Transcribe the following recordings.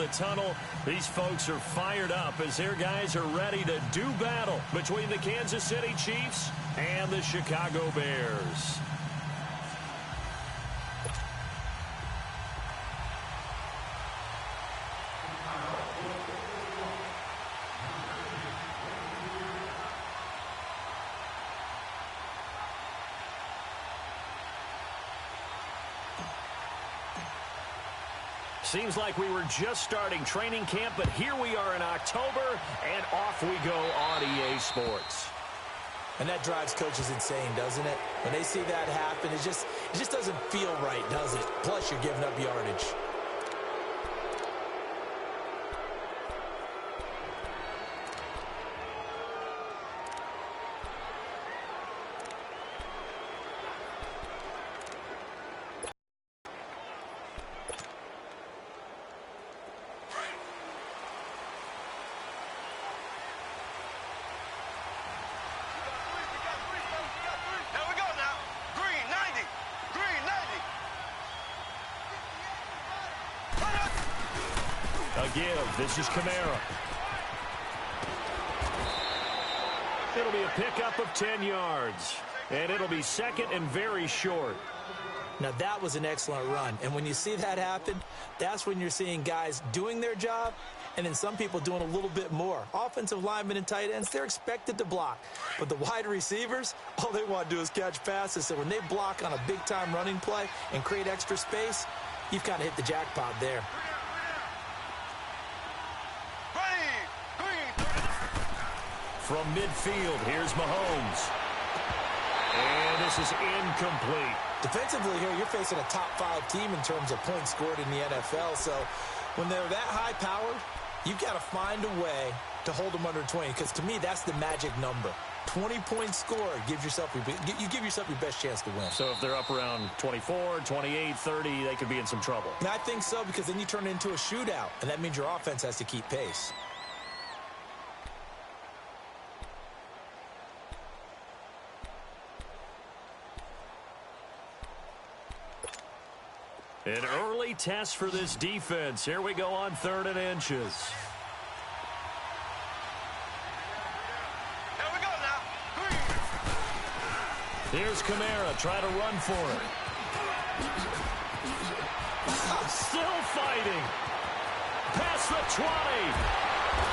the tunnel. These folks are fired up as their guys are ready to do battle between the Kansas City Chiefs and the Chicago Bears. Seems like we were just starting training camp, but here we are in October, and off we go on EA Sports. And that drives coaches insane, doesn't it? When they see that happen, it just doesn't feel right, does it? Plus, you're giving up yardage. Give. This is Kamara. It'll be a pickup of 10 yards. And it'll be second and very short. Now, that was an excellent run. And when you see that happen, that's when you're seeing guys doing their job and then some people doing a little bit more. Offensive linemen and tight ends, they're expected to block. But the wide receivers, all they want to do is catch passes. So when they block on a big-time running play and create extra space, you've kind of hit the jackpot there. From midfield, here's Mahomes. And this is incomplete. Defensively here, you're facing a top-5 team in terms of points scored in the NFL. So when they're that high-powered, you've got to find a way to hold them under 20. Because to me, that's the magic number. 20 points scored, you give yourself your best chance to win. So if they're up around 24, 28, 30, they could be in some trouble. And I think so, because then you turn it into a shootout. And that means your offense has to keep pace. An early test for this defense. Here we go on 3rd and inches. Here we go now. Here's Kamara. Try to run for it. Still fighting. Past the 20.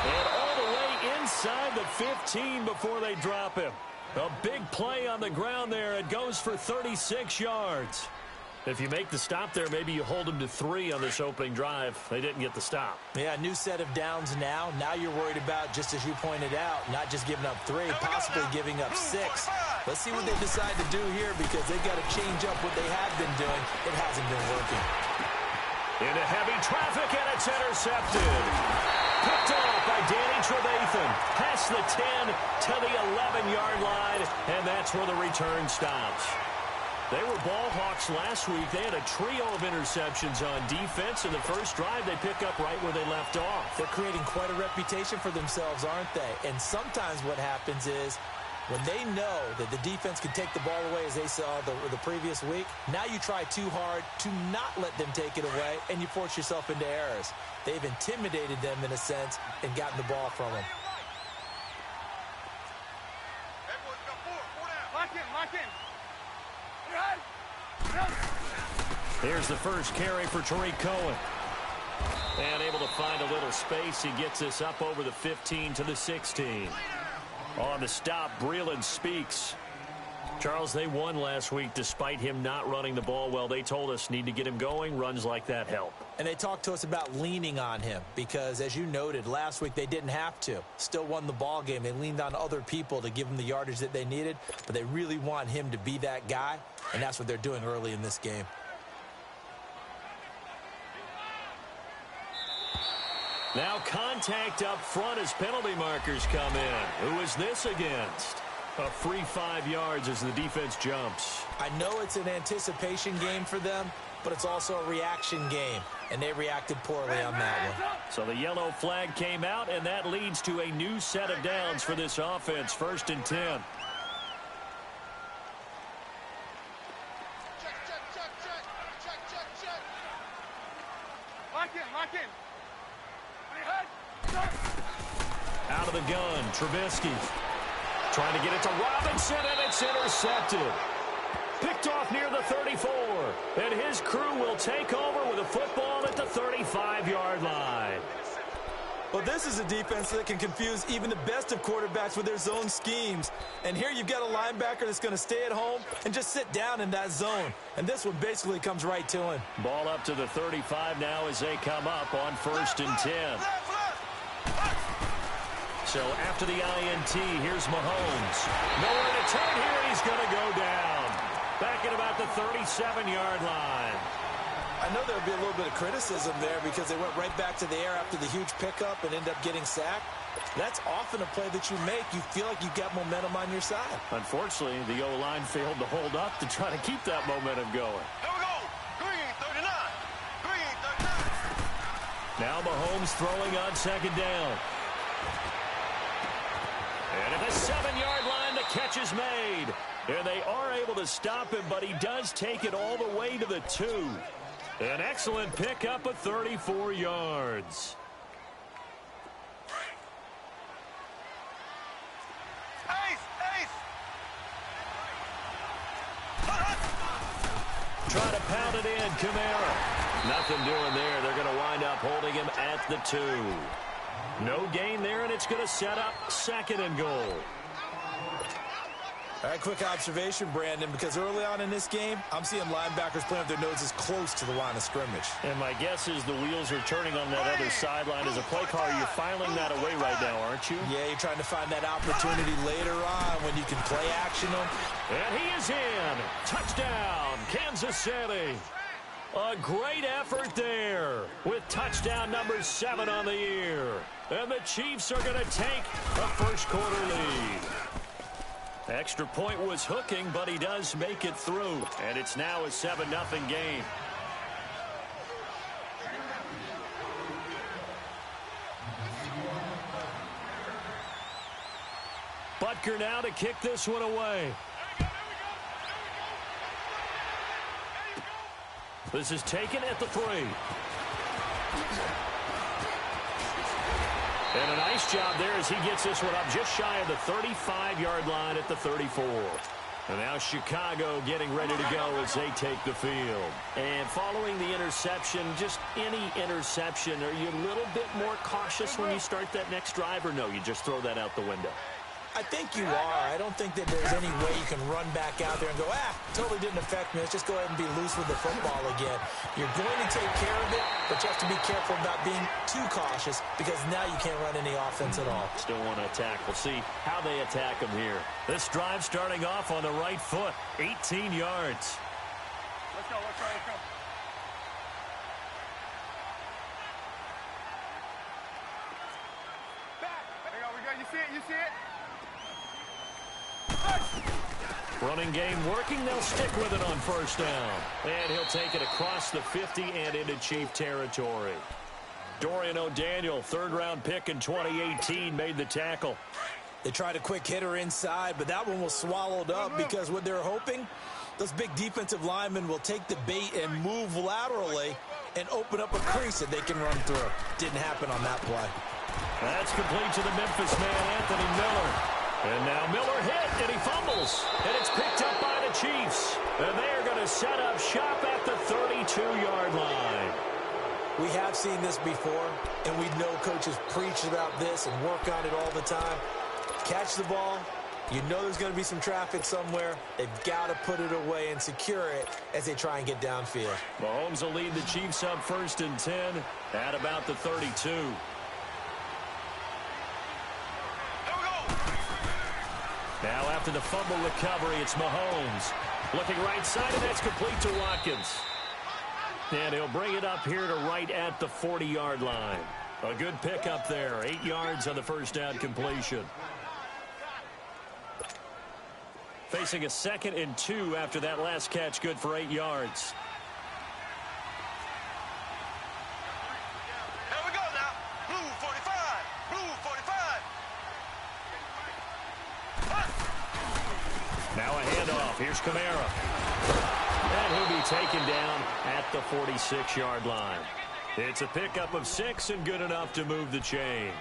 And all the way inside the 15 before they drop him. A big play on the ground there. It goes for 36 yards. If you make the stop there, maybe you hold them to 3 on this opening drive. They didn't get the stop. Yeah, new set of downs now. Now you're worried about, just as you pointed out, not just giving up 3, possibly giving up 6. Let's see what they decide to do here, because they've got to change up what they have been doing. It hasn't been working. Into heavy traffic, and it's intercepted. Picked off by Danny Trevathan. Past the 10 to the 11-yard line, and that's where the return stops. They were ball hawks last week. They had a trio of interceptions on defense. In the first drive, they pick up right where they left off. They're creating quite a reputation for themselves, aren't they? And sometimes what happens is, when they know that the defense can take the ball away, as they saw the previous week, now you try too hard to not let them take it away, and you force yourself into errors. They've intimidated them, in a sense, and gotten the ball from them. Lock in. Here's the first carry for Tariq Cohen. And able to find a little space. He gets this up over the 15 to the 16. On the stop, Breeland speaks. Charles, they won last week despite him not running the ball well. They told us need to get him going. Runs like that help. And they talked to us about leaning on him because, as you noted, last week they didn't have to. Still won the ball game. They leaned on other people to give them the yardage that they needed, but they really want him to be that guy, and that's what they're doing early in this game. Now contact up front as penalty markers come in. Who is this against? A free 5 yards as the defense jumps. I know it's an anticipation game for them, but it's also a reaction game, and they reacted poorly on that one. So the yellow flag came out, and that leads to a new set of downs for this offense. 1st and 10. Lock in. Out of the gun, Trubisky. Trying to get it to Robinson, and it's intercepted. Picked off near the 34. And his crew will take over with a football at the 35-yard line. Well, this is a defense that can confuse even the best of quarterbacks with their zone schemes. And here you've got a linebacker that's going to stay at home and just sit down in that zone. And this one basically comes right to him. Ball up to the 35 now as they come up on 1st and 10. So after the INT, here's Mahomes. Nowhere to turn here, he's going to go down. Back at about the 37-yard line. I know there'll be a little bit of criticism there because they went right back to the air after the huge pickup and end up getting sacked. That's often a play that you make. You feel like you've got momentum on your side. Unfortunately, the O-line failed to hold up to try to keep that momentum going. Here we go. Green 39. Green 39. Now Mahomes throwing on 2nd down. And at the 7-yard line, the catch is made. And they are able to stop him, but he does take it all the way to the 2. An excellent pickup of 34 yards. Try to pound it in, Kamara. Nothing doing there. They're going to wind up holding him at the 2. No gain there, and it's going to set up 2nd and goal. All right, quick observation, Brandon, because early on in this game, I'm seeing linebackers playing with their noses close to the line of scrimmage. And my guess is the wheels are turning on that other sideline. As a play caller, you're filing that away right now, aren't you? Yeah, you're trying to find that opportunity later on when you can play action them. And he is in. Touchdown, Kansas City. A great effort there with touchdown number 7 on the year. And the Chiefs are going to take a first-quarter lead. Extra point was hooking, but he does make it through. And it's now a 7-0 game. Butker now to kick this one away. This is taken at the 3. And a nice job there as he gets this one up just shy of the 35-yard line at the 34. And now Chicago getting ready to go as they take the field. And following the interception, just any interception, are you a little bit more cautious when you start that next drive, or no, you just throw that out the window? I think you are. I don't think that there's any way you can run back out there and go, totally didn't affect me. Let's just go ahead and be loose with the football again. You're going to take care of it, but you have to be careful about being too cautious because now you can't run any offense at all. Still want to attack. We'll see how they attack them here. This drive starting off on the right foot, 18 yards. Let's go, let's go, let's go. Back. There you go, you see it, you see it? Running game working. They'll stick with it on 1st down. And he'll take it across the 50 and into Chief territory. Dorian O'Daniel, 3rd-round pick in 2018, made the tackle. They tried a quick hitter inside, but that one was swallowed up because what they're hoping, those big defensive linemen will take the bait and move laterally and open up a crease that they can run through. Didn't happen on that play. That's complete to the Memphis man, Anthony Miller. And now Miller hit, and he fumbles. And it's picked up by the Chiefs. And they are going to set up shop at the 32-yard line. We have seen this before, and we know coaches preach about this and work on it all the time. Catch the ball. You know there's going to be some traffic somewhere. They've got to put it away and secure it as they try and get downfield. Mahomes will lead the Chiefs up 1st and 10 at about the 32. Now after the fumble recovery, it's Mahomes. Looking right side, and that's complete to Watkins. And he'll bring it up here to right at the 40-yard line. A good pickup there. 8 yards on the 1st down completion. Facing a 2nd and 2 after that last catch, good for 8 yards. Here we go now. Blue 45. Blue 45. Now a handoff. Here's Kamara. And he'll be taken down at the 46-yard line. It's a pickup of 6 and good enough to move the chains.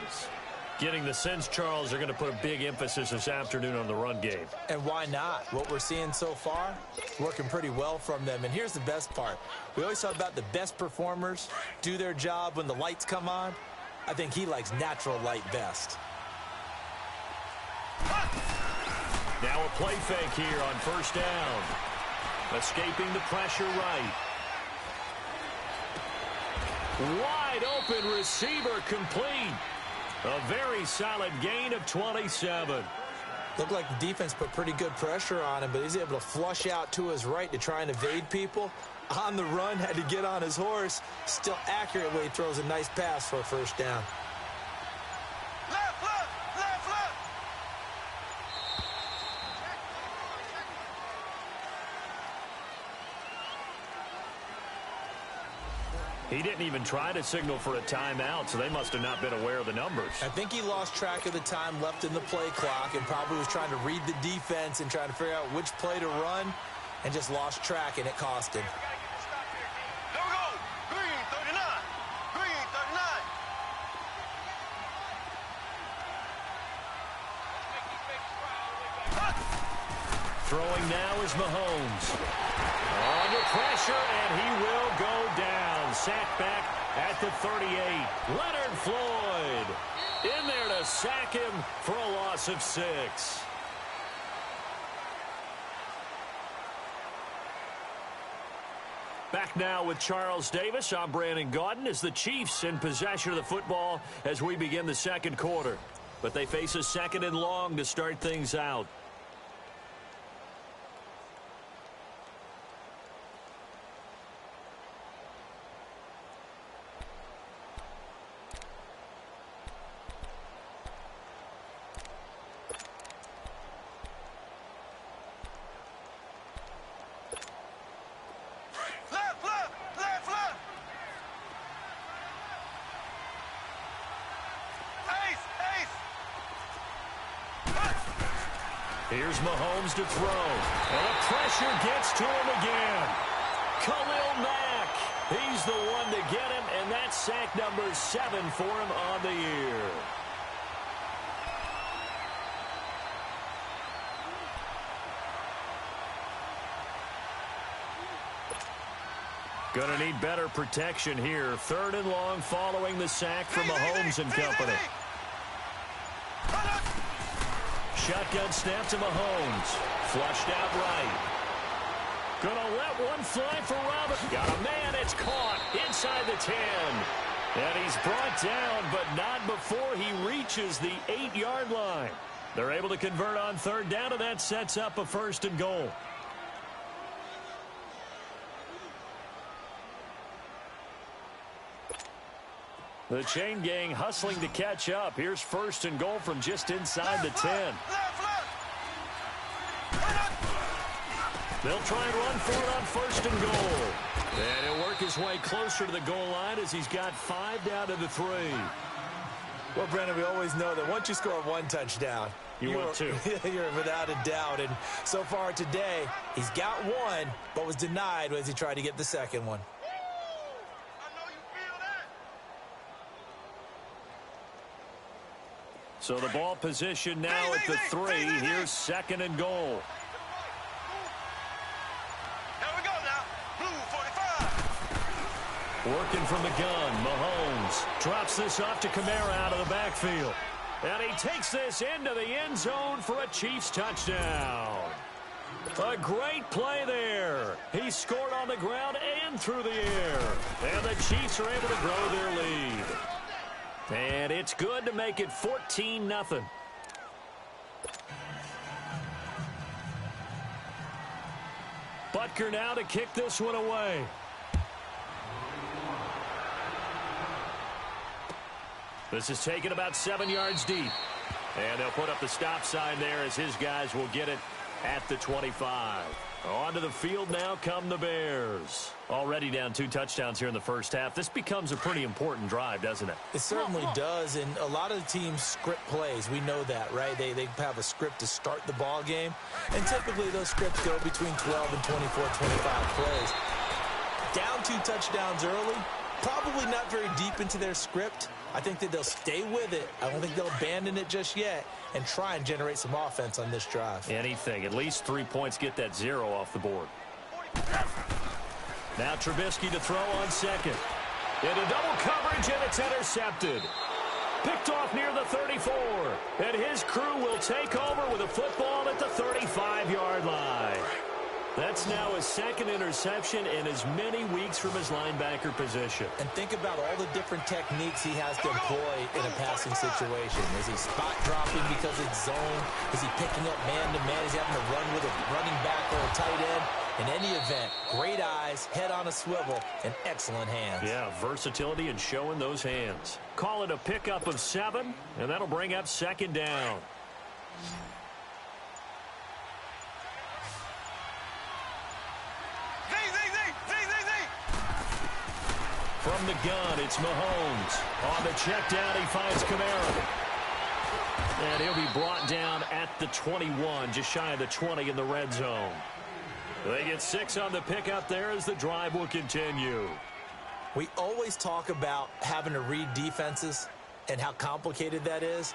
Getting the sense, Charles, are going to put a big emphasis this afternoon on the run game. And why not? What we're seeing so far, working pretty well from them. And here's the best part. We always talk about the best performers do their job when the lights come on. I think he likes natural light best. Now a play fake here on first down. Escaping the pressure right. Wide open receiver complete. A very solid gain of 27. Looked like the defense put pretty good pressure on him, but he's able to flush out to his right to try and evade people. On the run, had to get on his horse. Still accurately throws a nice pass for a first down. Left, left, left, left. He didn't even try to signal for a timeout, so they must have not been aware of the numbers. I think he lost track of the time left in the play clock and probably was trying to read the defense and trying to figure out which play to run and just lost track, and it cost him. Here we go. Green 39. Green 39. Throwing now is Mahomes. Under pressure, and he will go down. Sacked back at the 38. Leonard Floyd in there to sack him for a loss of 6. Back now with Charles Davis. I'm Brandon Gaudin as the Chiefs in possession of the football as we begin the second quarter. But they face a second and long to start things out. Left, left, left, left. Ace, ace. Here's Mahomes to throw. And the pressure gets to him again. Khalil Mack. He's the one to get him, and that's sack number 7 for him on the year. Going to need better protection here. 3rd and long following the sack from Mahomes and company. Shotgun snap to Mahomes. Flushed out right. Gonna let one fly for Robert. Got a man. It's caught inside the 10. And he's brought down, but not before he reaches the 8-yard line. They're able to convert on 3rd down, and that sets up a 1st and goal. The chain gang hustling to catch up. Here's 1st and goal from just inside the 10. They'll try and run for it on 1st and goal. And he'll work his way closer to the goal line as he's got 5 down to the 3. Well, Brendan, we always know that once you score 1 touchdown, you want 2. You're without a doubt. And so far today, he's got 1, but was denied as he tried to get the 2nd one. So the ball position now at the 3. Here's 2nd and goal. Here we go now. Blue 45. Working from the gun, Mahomes drops this off to Kamara out of the backfield. And he takes this into the end zone for a Chiefs touchdown. A great play there. He scored on the ground and through the air. And the Chiefs are able to grow their lead. And it's good to make it 14-0. Butker now to kick this one away. This is taken about 7 yards deep. And they'll put up the stop sign there as his guys will get it at the 25. Onto the field now come the Bears. Already down 2 touchdowns here in the first half. This becomes a pretty important drive, doesn't it? It certainly does, and a lot of the teams script plays. We know that, right? They have a script to start the ball game, and typically those scripts go between 12 and 24, 25 plays. Down 2 touchdowns early, Probably not very deep into their script. I think that they'll stay with it. I don't think they'll abandon it just yet and try and generate some offense on this drive. Anything. At least 3 points, get that 0 off the board. Now Trubisky to throw on second. Into double coverage, and it's intercepted. Picked off near the 34. And his crew will take over with a football at the 35-yard line. That's now his second interception in as many weeks from his linebacker position. And think about all the different techniques he has to employ in a passing situation. Is he spot dropping because it's zone? Is he picking up man-to-man? Is he having to run with a running back or a tight end? In any event, great eyes, head on a swivel, and excellent hands. Yeah, versatility and showing those hands. Call it a pickup of 7, and that'll bring up second down. From the gun, it's Mahomes. On the check down, he finds Kamara. And he'll be brought down at the 21, just shy of the 20 in the red zone. They get 6 on the pickup there as the drive will continue. We always talk about having to read defenses and how complicated that is.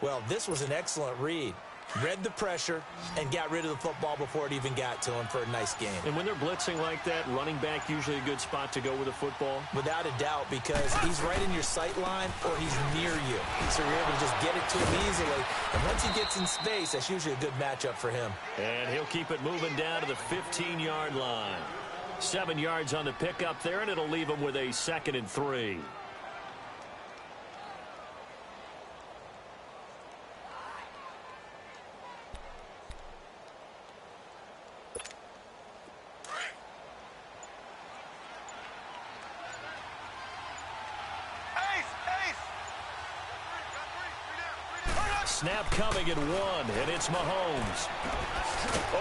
Well, this was an excellent read. Read the pressure and got rid of the football before it even got to him for a nice game. And when they're blitzing like that, running back usually a good spot to go with the football? Without a doubt, because he's right in your sight line or he's near you. So you're able to just get it to him easily. And once he gets in space, that's usually a good matchup for him. And he'll keep it moving down to the 15-yard line. 7 yards on the pickup there, and it'll leave him with a 2nd and 3. Snap coming at 1, and it's Mahomes.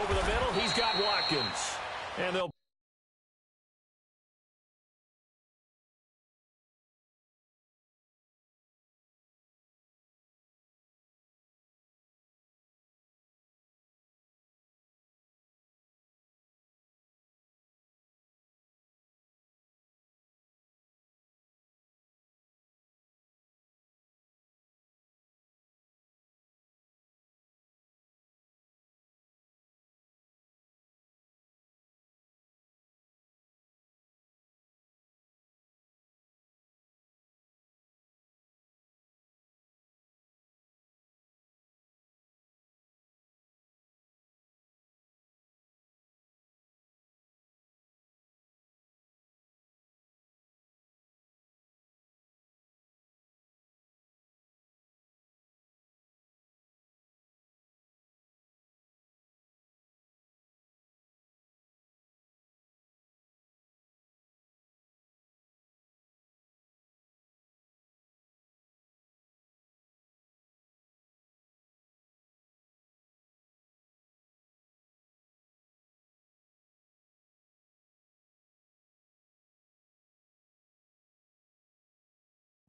Over the middle, he's got Watkins. And they'll...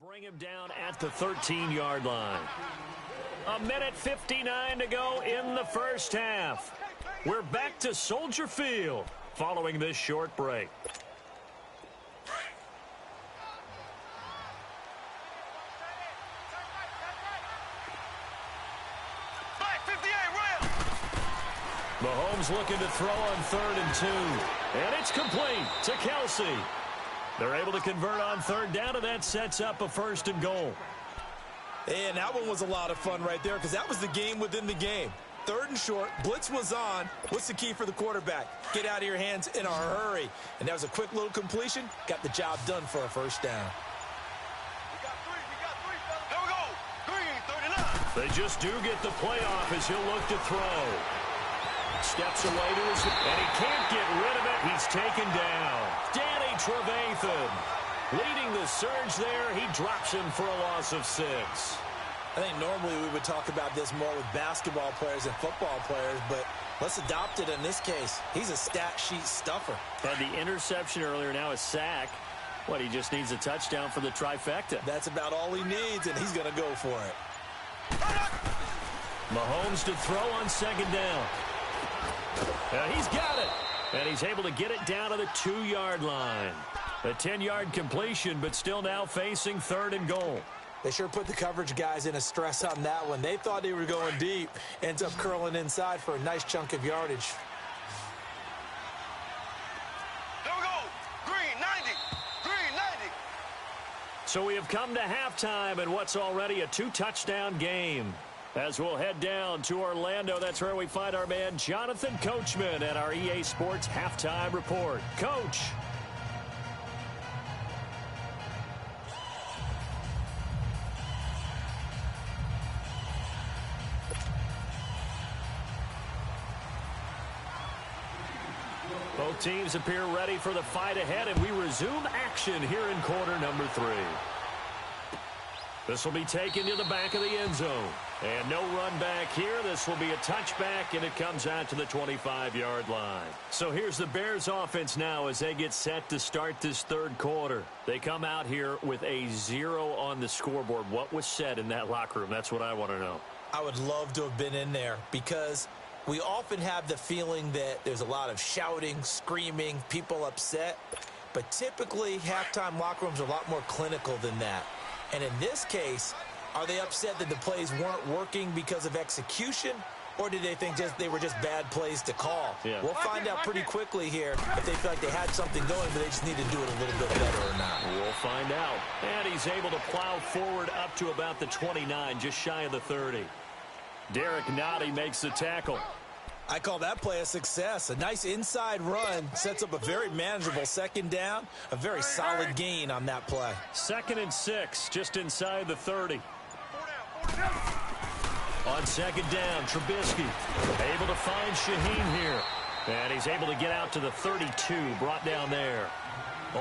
Bring him down at the 13-yard line. 1:59 to go in the first half. We're back to Soldier Field following this short break. Mahomes looking to throw on 3rd and 2. And it's complete to Kelsey. They're able to convert on 3rd down, and that sets up a 1st and goal. And that one was a lot of fun right there because that was the game within the game. 3rd and short, blitz was on. What's the key for the quarterback? Get out of your hands in a hurry. And that was a quick little completion. Got the job done for a 1st down. We got three. There we go. Green, 39. They just do get the playoff as he'll look to throw. Steps away to his, and he can't get rid of it. He's taken down. Danny Trevathan leading the surge there. He drops him for a loss of 6. I think normally we would talk about this more with basketball players and football players, but let's adopt it in this case. He's a stat sheet stuffer. Had the interception earlier, now a sack. What, he just needs a touchdown for the trifecta. That's about all he needs, and he's going to go for it. Mahomes to throw on 2nd down. He's got it, and he's able to get it down to the 2-yard line. A 10-yard completion, but still now facing 3rd and goal. They sure put the coverage guys in a stress on that one. They thought they were going deep. Ends up curling inside for a nice chunk of yardage. There we go. Green 90. Green 90. So we have come to halftime in what's already a 2-touchdown game. As we'll head down to Orlando, that's where we find our man Jonathan Coachman at our EA Sports Halftime Report. Coach. Both teams appear ready for the fight ahead, and we resume action here in quarter number 3. This will be taken to the back of the end zone. And no run back here. This will be a touchback, and it comes out to the 25-yard line. So here's the Bears offense now as they get set to start this 3rd quarter. They come out here with a 0 on the scoreboard. What was said in that locker room? That's what I want to know. I would love to have been in there because we often have the feeling that there's a lot of shouting, screaming, people upset. But typically, halftime locker rooms are a lot more clinical than that. And in this case, are they upset that the plays weren't working because of execution, or did they think they were just bad plays to call? Yeah. We'll find out pretty quickly here if they feel like they had something going, but they just need to do it a little bit better or not. We'll find out. And he's able to plow forward up to about the 29, just shy of the 30. Derek Nottie makes the tackle. I call that play a success. A nice inside run sets up a very manageable 2nd down, a very solid gain on that play. 2nd and 6, just inside the 30. On 2nd down, Trubisky able to find Shaheen here. And he's able to get out to the 32, brought down there.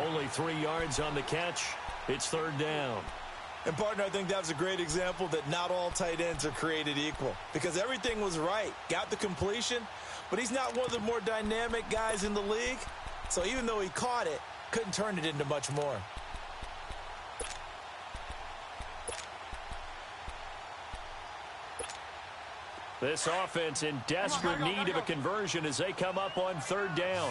Only 3 yards on the catch. It's 3rd down. And, partner, I think that was a great example that not all tight ends are created equal because everything was right. Got the completion, but he's not one of the more dynamic guys in the league. So even though he caught it, couldn't turn it into much more. This offense in desperate need of a conversion as they come up on 3rd down.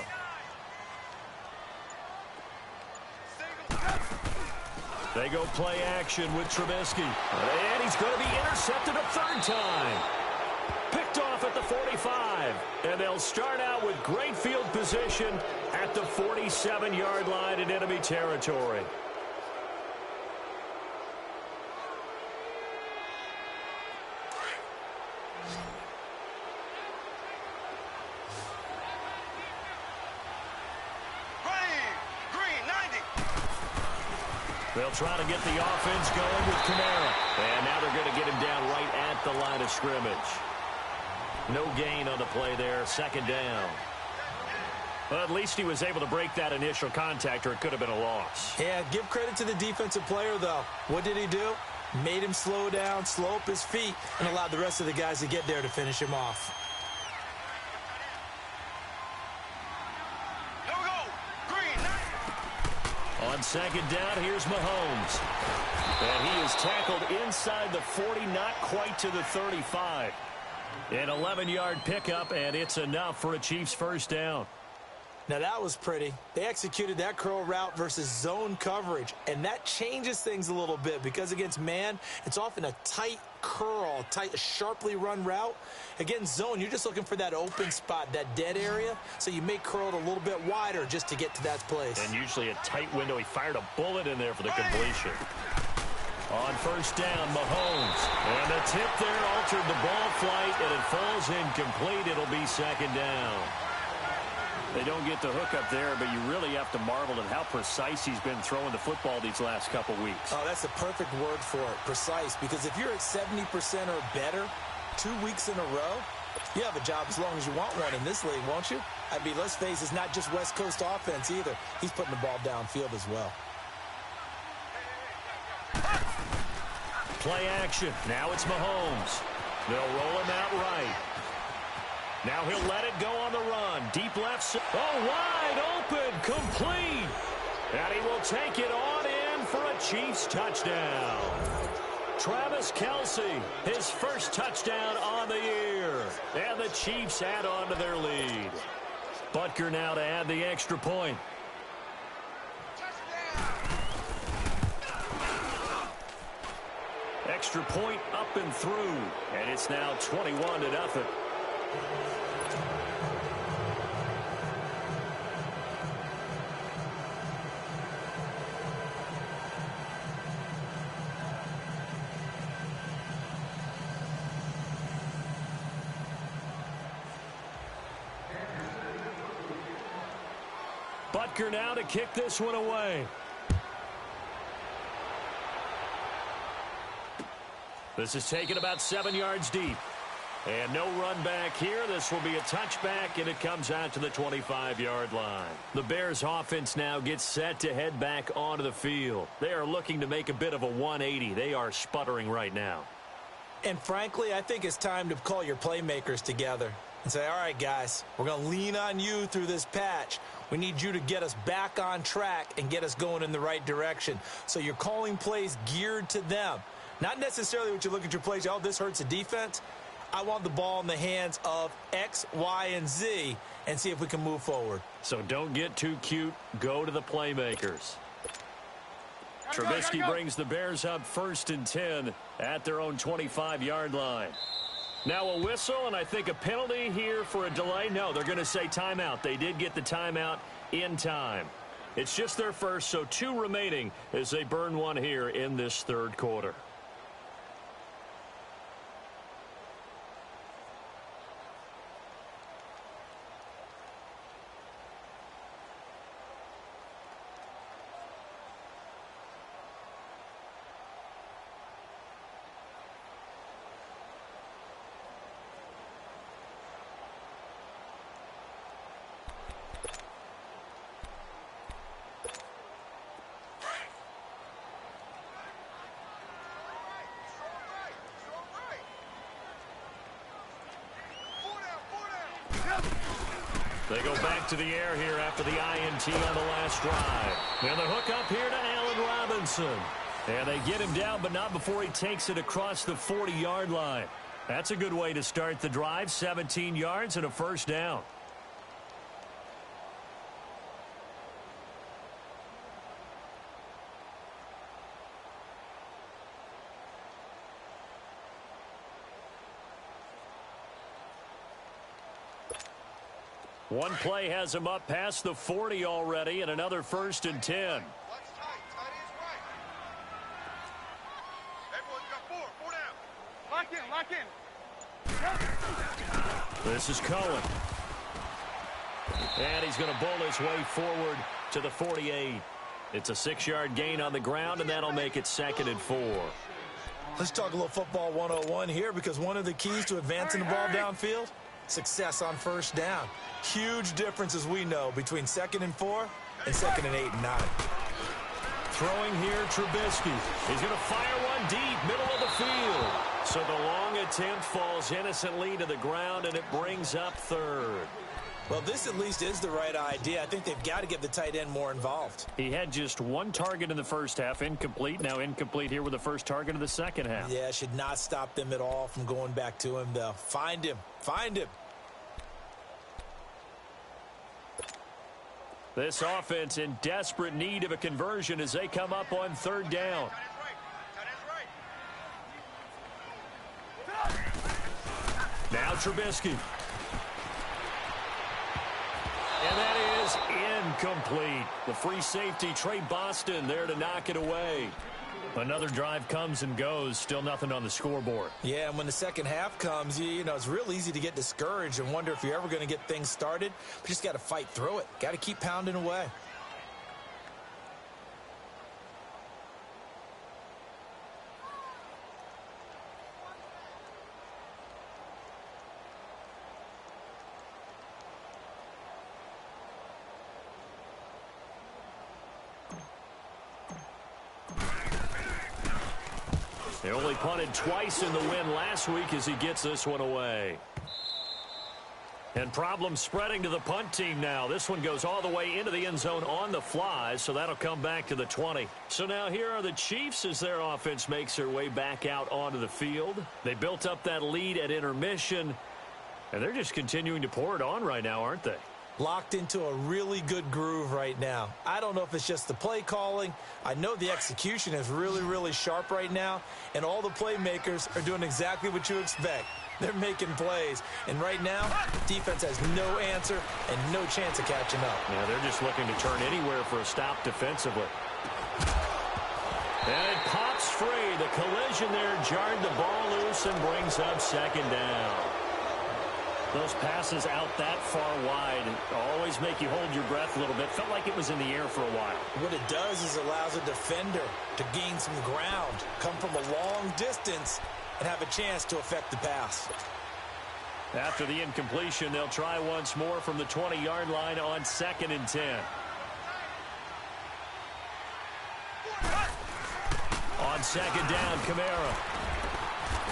They go play action with Trubisky. And he's going to be intercepted a 3rd time. Picked off at the 45. And they'll start out with great field position at the 47-yard line in enemy territory. They'll try to get the offense going with Kamara. And now they're going to get him down right at the line of scrimmage. No gain on the play there. 2nd down. Well, at least he was able to break that initial contact, or it could have been a loss. Yeah, give credit to the defensive player, though. What did he do? Made him slow down, slow up his feet, and allowed the rest of the guys to get there to finish him off. On 2nd down, here's Mahomes. And he is tackled inside the 40, not quite to the 35. An 11-yard pickup, and it's enough for a Chiefs 1st down. Now, that was pretty. They executed that curl route versus zone coverage, and that changes things a little bit because against man, it's often a tight curl, tight, sharply run route. Against zone, you're just looking for that open spot, that dead area, so you may curl it a little bit wider just to get to that place. And usually a tight window. He fired a bullet in there for the completion. On 1st down, Mahomes. And the tip there altered the ball flight, and it falls incomplete. It'll be 2nd down. They don't get the hook up there, but you really have to marvel at how precise he's been throwing the football these last couple weeks. Oh, that's the perfect word for it, precise, because if you're at 70% or better 2 weeks in a row, you have a job as long as you want one in this league, won't you? I mean, let's face it, it's not just West Coast offense either. He's putting the ball downfield as well. Play action. Now it's Mahomes. They'll roll him out right. Now he'll let it go on the run. Deep left side. Oh, wide open. Complete. And he will take it on in for a Chiefs touchdown. Travis Kelce, his 1st touchdown on the year. And the Chiefs add on to their lead. Butker now to add the extra point. Extra point up and through, and it's now 21-0. Butker now to kick this one away. This is taken about 7 yards deep. And no run back here. This will be a touchback, and it comes out to the 25-yard line. The Bears offense now gets set to head back onto the field. They are looking to make a bit of a 180. They are sputtering right now. And frankly, I think it's time to call your playmakers together and say, all right, guys, we're going to lean on you through this patch. We need you to get us back on track and get us going in the right direction. So you're calling plays geared to them. Not necessarily what you look at your plays, oh, this hurts the defense. I want the ball in the hands of X, Y, and Z and see if we can move forward. So don't get too cute. Go to the playmakers. Trubisky brings the Bears up 1st and 10 at their own 25-yard line. Now a whistle, and I think a penalty here for a delay. No, they're going to say timeout. They did get the timeout in time. It's just their first, so 2 remaining as they burn one here in this 3rd quarter. They go back to the air here after the INT on the last drive. And the hook up here to Allen Robinson. And they get him down, but not before he takes it across the 40-yard line. That's a good way to start the drive. 17 yards and a first down. One play has him up past the 40 already, and another 1st and 10. Tight ends right. Everyone's got 4 down. Lock in. This is Cohen. And he's going to bowl his way forward to the 48. It's a 6-yard gain on the ground, and that'll make it 2nd and 4. Let's talk a little football 101 here, because one of the keys to advancing the ball downfield, success on 1st down. Huge difference, as we know, between 2nd and 4 and 2nd and 8 and 9. Throwing here, Trubisky. He's going to fire one deep, middle of the field. So the long attempt falls innocently to the ground, and it brings up 3rd. Well, this at least is the right idea. I think they've got to get the tight end more involved. He had just 1 target in the first half, incomplete. Now incomplete here with the first target of the second half. Yeah, should not stop them at all from going back to him, though. Find him. Find him. This offense in desperate need of a conversion as they come up on 3rd down. Now Trubisky. And that is incomplete. The free safety, Trey Boston, there to knock it away. Another drive comes and goes. Still nothing on the scoreboard. Yeah, and when the second half comes, you know, it's real easy to get discouraged and wonder if you're ever going to get things started. But you just got to fight through it. Got to keep pounding away. They only punted twice in the win last week as he gets this one away. And problems spreading to the punt team now. This one goes all the way into the end zone on the fly, so that'll come back to the 20. So now here are the Chiefs as their offense makes their way back out onto the field. They built up that lead at intermission, and they're just continuing to pour it on right now, aren't they? locked into a really good groove right now. I don't know if it's just the play calling. I know the execution is really, really sharp right now, and all the playmakers are doing exactly what you expect. They're making plays, and right now, the defense has no answer and no chance of catching up. Yeah, they're just looking to turn anywhere for a stop defensively. And it pops free. The collision there jarred the ball loose and brings up second down. Those passes out that far wide always make you hold your breath a little bit. Felt like it was in the air for a while. What it does is allows a defender to gain some ground, come from a long distance, and have a chance to affect the pass. After the incompletion, they'll try once more from the 20-yard line on 2nd and 10. On 2nd down, Kamara.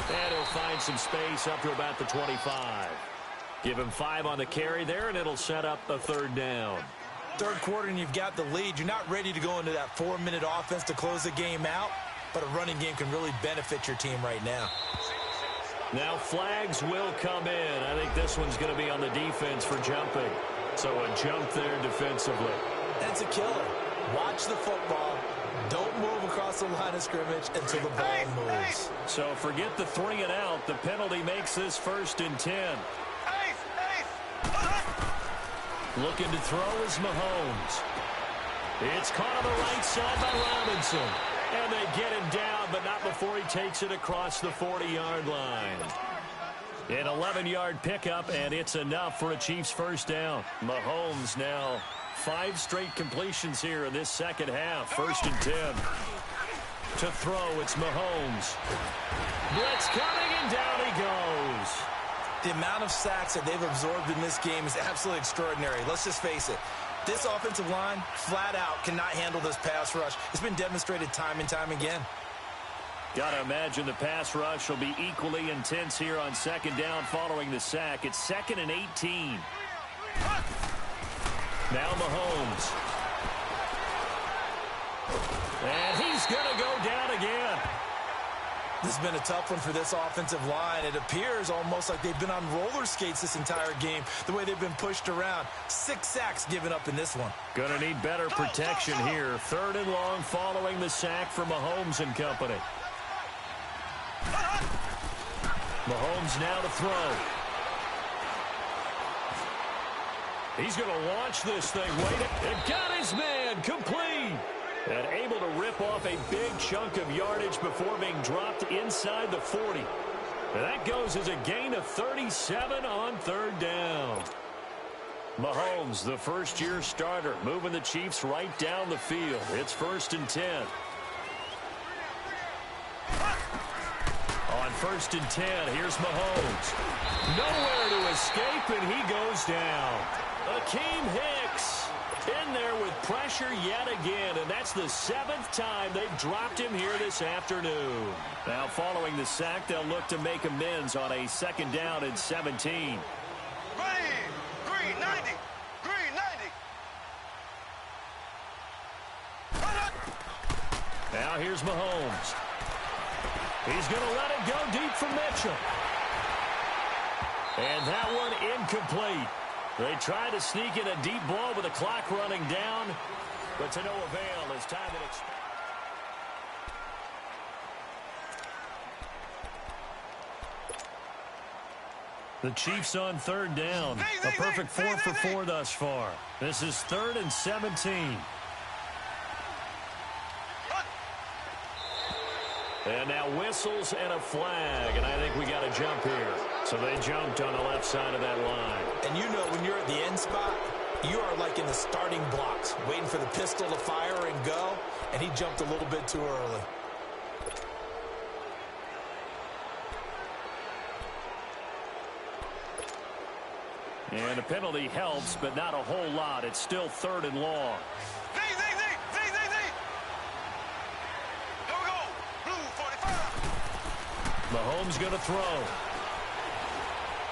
And he'll find some space up to about the 25. Give him 5 on the carry there, and it'll set up a 3rd down. Third quarter, and you've got the lead. You're not ready to go into that 4-minute offense to close the game out, but a running game can really benefit your team right now. Now flags will come in. I think this one's going to be on the defense for jumping. So a jump there defensively. That's a killer. Watch the football. Don't move across the line of scrimmage until the ball moves. So forget the 3 and out. The penalty makes this 1st and 10. Looking to throw is Mahomes. It's caught on the right side by Robinson. And they get him down, but not before he takes it across the 40-yard line. An 11-yard pickup, and it's enough for a Chiefs 1st down. Mahomes now 5 straight completions here in this second half. 1st and 10. To throw, it's Mahomes. Blitz coming, and down he goes. The amount of sacks that they've absorbed in this game is absolutely extraordinary. Let's just face it. This offensive line, flat out, cannot handle this pass rush. It's been demonstrated time and time again. Got to imagine the pass rush will be equally intense here on 2nd down following the sack. It's 2nd and 18. Now Mahomes. And he's going to go down again. This has been a tough one for this offensive line. It appears almost like they've been on roller skates this entire game, the way they've been pushed around. 6 sacks given up in this one. Going to need better protection here. 3rd and long following the sack from Mahomes and company. Mahomes now to throw. He's going to launch this thing. Wait, it got his man. Complete. And able to rip off a big chunk of yardage before being dropped inside the 40. And that goes as a gain of 37 on 3rd down. Mahomes, the first-year starter, moving the Chiefs right down the field. It's 1st and 10. On 1st and 10, here's Mahomes. Nowhere to escape, and he goes down. Akeem Hicks in there with pressure yet again, and that's the 7th time they've dropped him here this afternoon. Now following the sack, they'll look to make amends on a 2nd down and 17. Green 90. Green 90. Now here's Mahomes. He's going to let it go deep for Mitchell. And that one incomplete. They try to sneak in a deep ball with the clock running down, but to no avail as time had expired. The Chiefs on 3rd down. A perfect 4 for 4 thus far. This is 3rd and 17. And now whistles and a flag, and I think we got a jump here. So they jumped on the left side of that line. And you know when you're at the end spot, you are like in the starting blocks, waiting for the pistol to fire and go, and he jumped a little bit too early. And a penalty helps, but not a whole lot. It's still 3rd and long. Mahomes going to throw.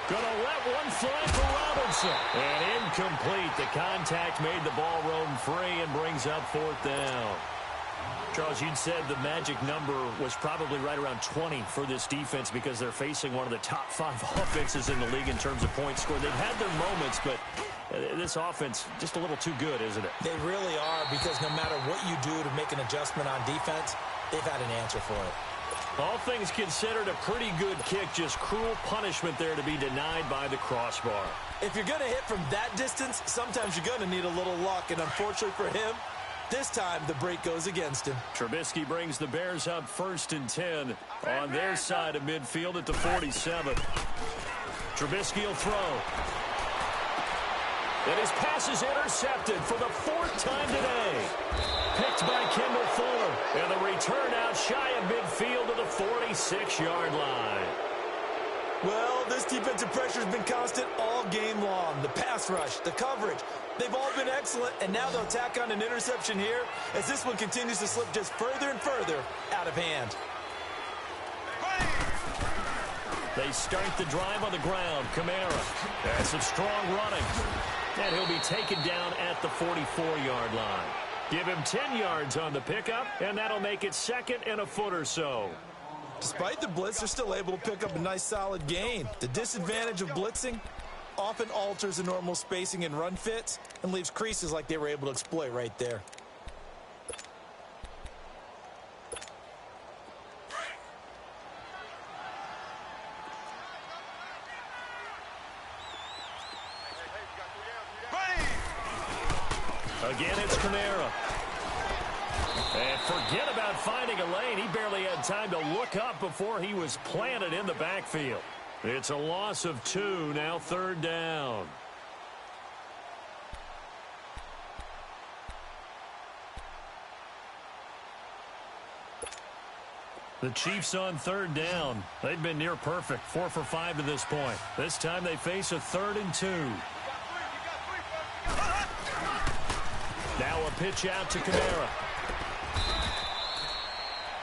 Going to let one fly for Robinson. And incomplete. The contact made the ball roam free and brings up 4th down. Charles, you'd said the magic number was probably right around 20 for this defense because they're facing one of the top 5 offenses in the league in terms of points scored. They've had their moments, but this offense just a little too good, isn't it? They really are, because no matter what you do to make an adjustment on defense, they've had an answer for it. All things considered, a pretty good kick, just cruel punishment there to be denied by the crossbar. If you're going to hit from that distance, sometimes you're going to need a little luck, and unfortunately for him, this time the break goes against him. Trubisky brings the Bears up 1st and 10 on their side of midfield at the 47. Trubisky will throw. And his pass is intercepted for the 4th time today. Picked by Kendall Fuller. And the return out shy of midfield to the 46-yard line. Well, this defensive pressure has been constant all game long. The pass rush, the coverage, they've all been excellent, and now they'll tack on an interception here as this one continues to slip just further and further out of hand. They start the drive on the ground. Kamara has some strong running, and he'll be taken down at the 44-yard line. Give him 10 yards on the pickup, and that'll make it 2nd and a foot or so. Despite the blitz, they're still able to pick up a nice solid gain. The disadvantage of blitzing often alters the normal spacing and run fits and leaves creases like they were able to exploit right there. Again, it's Kamara. And forget about finding a lane. He barely had time to look up before he was planted in the backfield. It's a loss of 2, now 3rd down. The Chiefs on 3rd down. They've been near perfect, 4 for 5 to this point. This time they face a 3rd and 2. Now a pitch out to Kamara.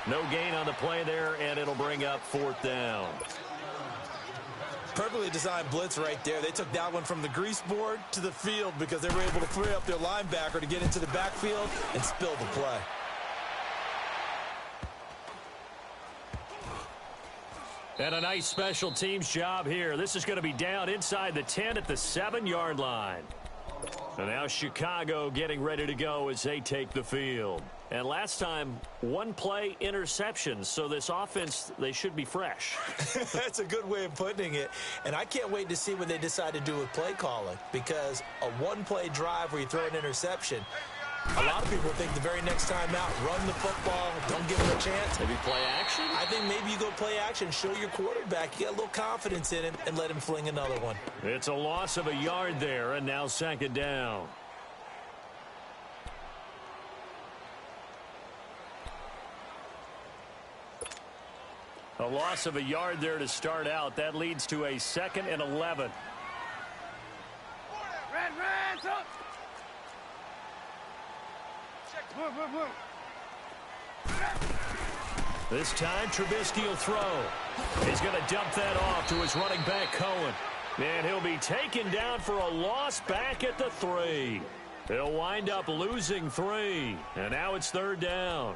No gain on the play there, and it'll bring up 4th down. Perfectly designed blitz right there. They took that one from the grease board to the field because they were able to free up their linebacker to get into the backfield and spill the play. And a nice special teams job here. This is going to be down inside the 10 at the 7-yard line. And now Chicago getting ready to go as they take the field. And last time, 1 play interception. So this offense, they should be fresh. That's a good way of putting it. And I can't wait to see what they decide to do with play calling. Because a 1-play drive where you throw an interception, a lot of people think the very next time out, run the football, don't give him a chance. Maybe play action? I think maybe you go play action, show your quarterback, you get a little confidence in him, and let him fling another one. It's a loss of a yard there, and now 2nd down. A loss of a yard there to start out. That leads to a 2nd and 11. Red, up. Move. This time, Trubisky will throw. He's going to dump that off to his running back, Cohen. And he'll be taken down for a loss back at the 3. They'll wind up losing 3. And now it's 3rd down.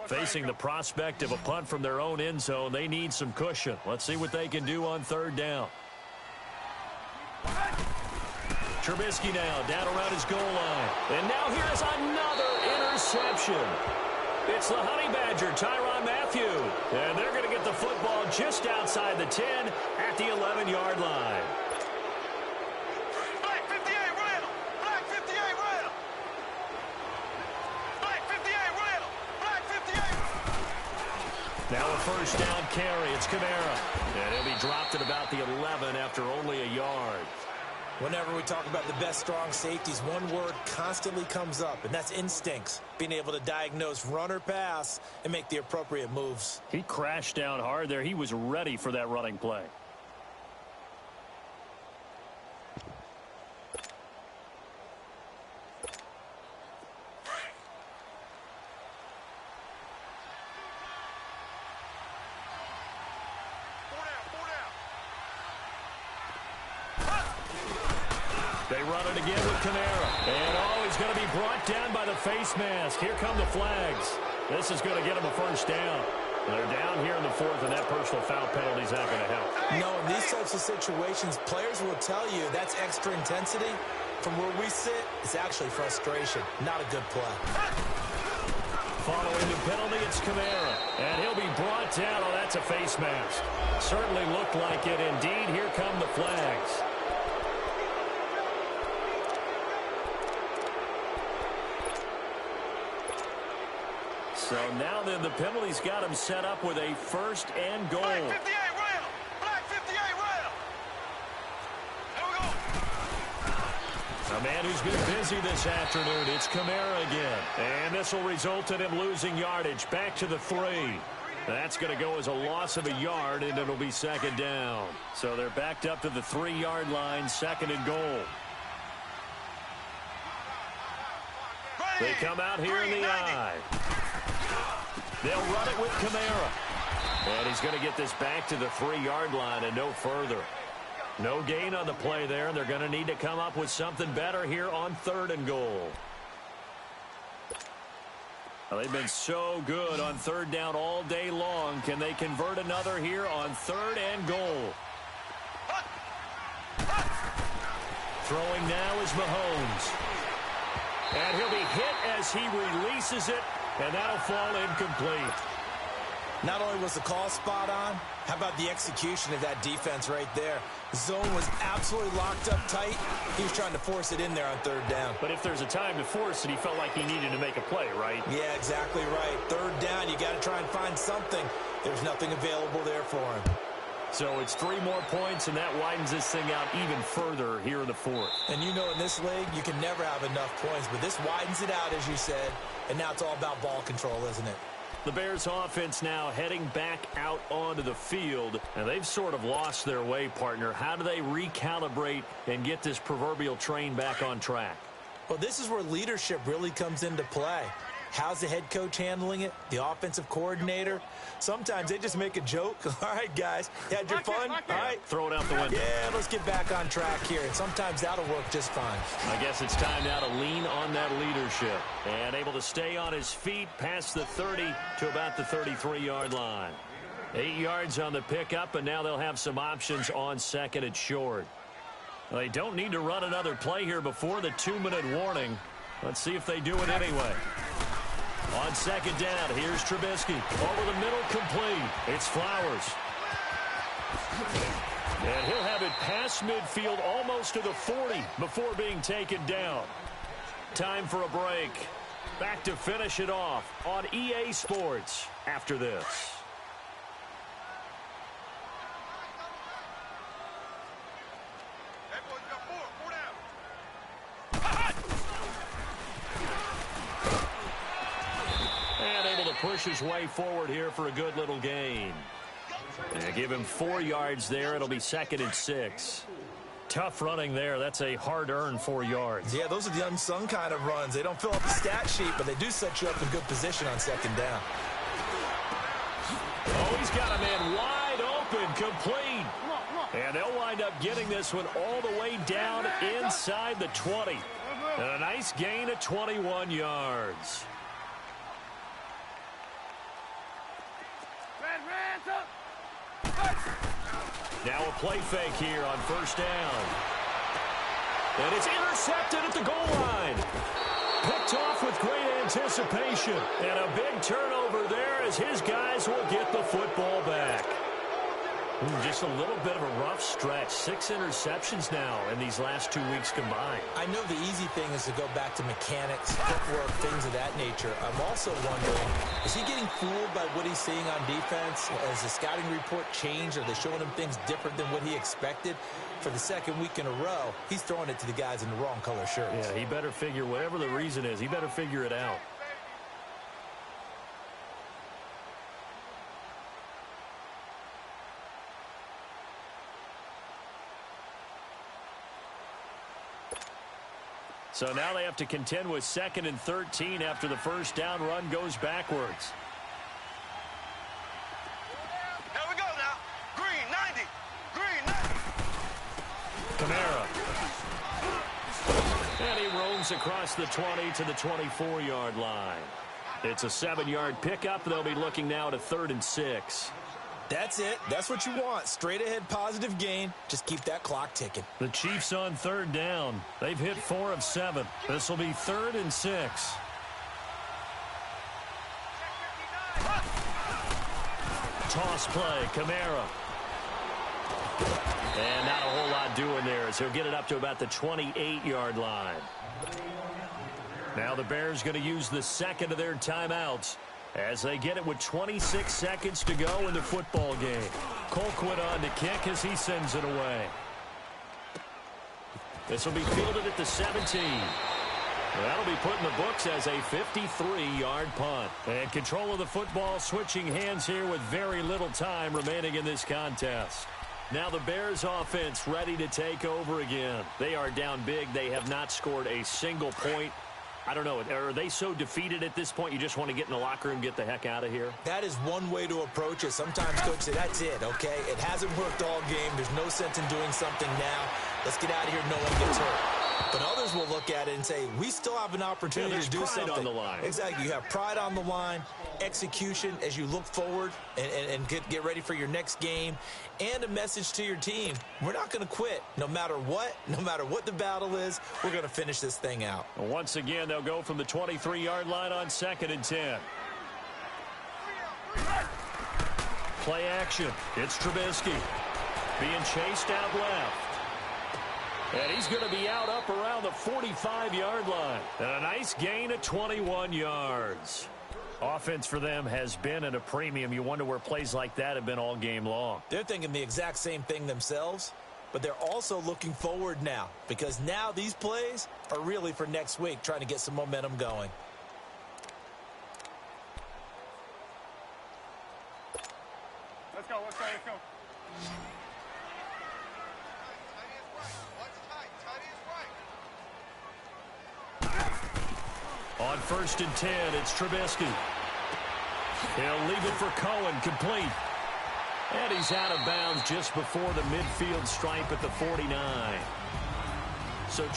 Facing the prospect of a punt from their own end zone, they need some cushion. Let's see what they can do on 3rd down. Trubisky now down around his goal line. And now here's another interception. It's the Honey Badger, Tyrann Mathieu. And they're going to get the football just outside the 10 at the 11-yard line. Black 58, Randall. Black 58, Randall. Black 58, Randall. Black 58. Now a 1st down carry. It's Kamara. And he'll be dropped at about the 11 after only a yard. Whenever we talk about the best strong safeties, one word constantly comes up, and that's instincts. Being able to diagnose run or pass and make the appropriate moves. He crashed down hard there. He was ready for that running play. They run it again with Kamara. And, he's going to be brought down by the face mask. Here come the flags. This is going to get him a first down. They're down here in the fourth, and that personal foul penalty is not going to help. No, in these types of situations, players will tell you that's extra intensity. From where we sit, it's actually frustration. Not a good play. Following the penalty, it's Kamara. And he'll be brought down. Oh, that's a face mask. Certainly looked like it. Indeed, here come the flags. So now then, the penalty's got him set up with a first and goal. Black 58 round. Black 58 round. Here we go. A man who's been busy this afternoon. It's Kamara again. And this will result in him losing yardage. Back to the 3. That's going to go as a loss of a yard, and it'll be second down. So they're backed up to the 3-yard line, second and goal. They come out here in the I. They'll run it with Kamara. And he's going to get this back to the 3-yard line and no further. No gain on the play there, and they're going to need to come up with something better here on third and goal. Well, they've been so good on third down all day long. Can they convert another here on third and goal? Throwing now is Mahomes. And he'll be hit as he releases it, and that'll fall incomplete. Not only was the call spot on, how about the execution of that defense right there? The zone was absolutely locked up tight. He was trying to force it in there on third down. But if there's a time to force it, he felt like he needed to make a play, right? Yeah, exactly right. Third down, you got to try and find something. There's nothing available there for him. So it's 3 more points, and that widens this thing out even further here in the fourth. And you know in this league, you can never have enough points, but this widens it out, as you said, and now it's all about ball control, isn't it? The Bears offense now heading back out onto the field, and they've sort of lost their way, partner. How do they recalibrate and get this proverbial train back on track? Well, this is where leadership really comes into play. How's the head coach handling it? The offensive coordinator? Sometimes they just make a joke. All right, guys, you had your fun? All right. Throw it out the window. Yeah, let's get back on track here. And sometimes that'll work just fine. I guess it's time now to lean on that leadership. And able to stay on his feet past the 30 to about the 33-yard line. 8 yards on the pickup, and now they'll have some options on second and short. They don't need to run another play here before the 2-minute warning. Let's see if they do it anyway. On second down, here's Trubisky. Over the middle, complete. It's Flowers. And he'll have it past midfield almost to the 40 before being taken down. Time for a break. Back to finish it off on EA Sports after this. Push his way forward here for a good little gain. And give him 4 yards there. It'll be second and 6. Tough running there. That's a hard-earned 4 yards. Yeah, those are the unsung kind of runs. They don't fill up the stat sheet, but they do set you up in good position on second down. Oh, he's got a man wide open, complete. And they'll wind up getting this one all the way down inside the 20. And a nice gain of 21 yards. Now a play fake here on first down. And it's intercepted at the goal line. Picked off with great anticipation. And a big turnover there as his guys will get the football back. Just a little bit of a rough stretch. 6 interceptions now in these last 2 weeks combined. I know the easy thing is to go back to mechanics, footwork, things of that nature. I'm also wondering, is he getting fooled by what he's seeing on defense? Has the scouting report changed? Are they showing him things different than what he expected? For the second week in a row, he's throwing it to the guys in the wrong color shirts. Yeah, he better figure, whatever the reason is, he better figure it out. So now they have to contend with 2nd and 13 after the first down run goes backwards. Here we go now. Green 90. Green 90. Kamara. moves across the 20 to the 24-yard line. It's a 7-yard pickup. They'll be looking now at a 3rd and 6. That's it. That's what you want. Straight ahead positive gain. Just keep that clock ticking. The Chiefs on 3rd down. They've hit 4 of 7. This will be 3rd and 6. Toss play, Kamara. And not a whole lot doing there as he'll get it up to about the 28-yard line. Now the Bears going to use the second of their timeouts as they get it with 26 seconds to go in the football game. Colquitt on to kick as he sends it away. This will be fielded at the 17. That'll be put in the books as a 53-yard punt. And control of the football switching hands here with very little time remaining in this contest. Now the Bears offense ready to take over again. They are down big. They have not scored a single point. I don't know. Are they so defeated at this point you just want to get in the locker room and get the heck out of here? That is one way to approach it. Sometimes coaches say, that's it, okay? It hasn't worked all game. There's no sense in doing something now. Let's get out of here. No one gets hurt. But others will look at it and say, we still have an opportunity to do something. On the line. Exactly. You have pride on the line, execution as you look forward and get ready for your next game, and a message to your team. We're not going to quit no matter what the battle is. We're going to finish this thing out. Once again, they'll go from the 23-yard line on 2nd and 10. Play action. It's Trubisky being chased out left. And he's going to be out up around the 45-yard line. And a nice gain of 21 yards. Offense for them has been at a premium. You wonder where plays like that have been all game long. They're thinking the exact same thing themselves, but they're also looking forward now because now these plays are really for next week, trying to get some momentum going. Let's go, let's go, let's go. On 1st and 10, it's Trubisky. He'll leave it for Cohen, complete. And he's out of bounds just before the midfield stripe at the 49. So